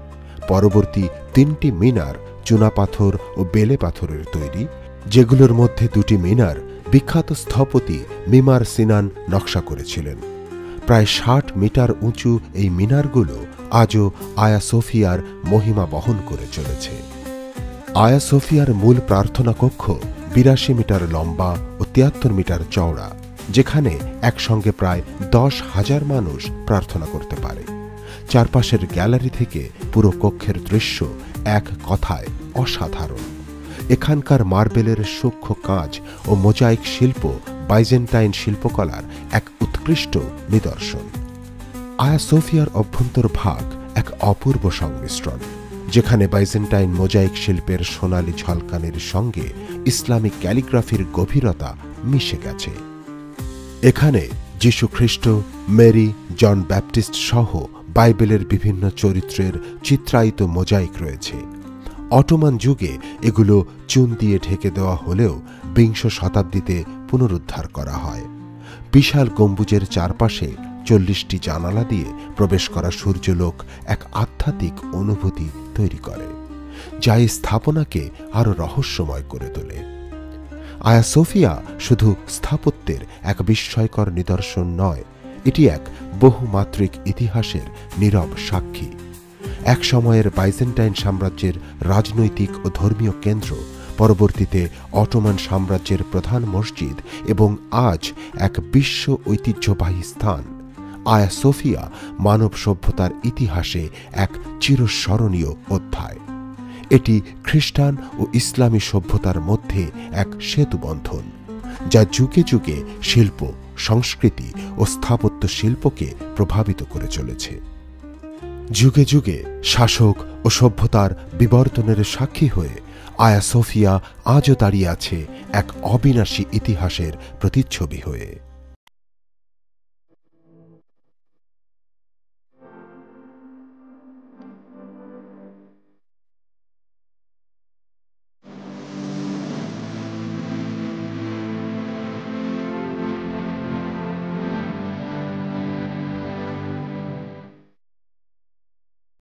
S4: পরবর্তী 3টি মিনার চুনাপাথর ও বেলে পাথরের তৈরি, যেগুলোর মধ্যে 2টি মিনার বিখ্যাত স্থপতি মিমার সিনান নকশা করেছিলেন। প্রায় 60 মিটার উঁচু এই মিনারগুলো আজও আয়া সোফিয়ার মহিমা বহন করে চলেছে। আয়া সোফিয়ার মূল প্রার্থনা কক্ষ 82 মিটার লম্বা ও 73 মিটার চওড়া, যেখানে একসঙ্গে প্রায় 10,000 মানুষ প্রার্থনা করতে পারে। চারপাশের গ্যালারি থেকে পুরো কক্ষের দৃশ্য এক কথায় অসাধারণ। এখানকার মার্বেলের সূক্ষ্ম কাজ ও মোজাইক শিল্প বাইজেন্টাইন শিল্পকলার এক উৎকৃষ্ট নিদর্শন। আয়া সোফিয়ার অভ্যন্তর ভাগ এক অপূর্ব সংমিশ্রণ, যেখানে বাইজেন্টাইন মোজাইক শিল্পের সোনালী ঝলকানির সঙ্গে ইসলামিক ক্যালিগ্রাফির গভীরতা মিশে গেছে। এখানে যীশু খ্রিস্ট, মেরি, জন ব্যাপটিস্ট সহ বাইবেলের বিভিন্ন চরিত্রের চিত্রায়িত মোজাইক রয়েছে। অটোমান যুগে এগুলো চুন দিয়ে ঢেকে দেওয়া হলেও 20 শতাব্দীতে পুনরুদ্ধার করা হয়। বিশাল গম্বুজের চারপাশে 40টি জানালা দিয়ে প্রবেশ করা সূর্যলোক এক আধ্যাত্মিক অনুভূতি তৈরি করে, যা এই স্থাপনাকে আরও রহস্যময় করে তোলে। আয়া সোফিয়া শুধু স্থাপত্যের এক বিস্ময়কর নিদর্শন নয়, এটি এক বহুমাত্রিক ইতিহাসের নীরব সাক্ষী। এক সময়ের বাইজেন্টাইন সাম্রাজ্যের রাজনৈতিক ও ধর্মীয় কেন্দ্র, পরবর্তীতে অটোমান সাম্রাজ্যের প্রধান মসজিদ এবং আজ এক বিশ্ব ঐতিহ্যবাহী স্থান। আয়া সোফিয়া মানব সভ্যতার ইতিহাসে এক চিরস্মরণীয় অধ্যায়। এটি খ্রিস্টান ও ইসলামী সভ্যতার মধ্যে এক সেতুবন্ধন, যা যুগে যুগে শিল্প, সংস্কৃতি ও স্থাপত্য শিল্পকে প্রভাবিত করে চলেছে। যুগে যুগে শাসক ও সভ্যতার বিবর্তনের সাক্ষী হয়ে আয়া সোফিয়া আজও দাঁড়িয়ে আছে এক অবিনাশী ইতিহাসের প্রতিচ্ছবি হয়ে।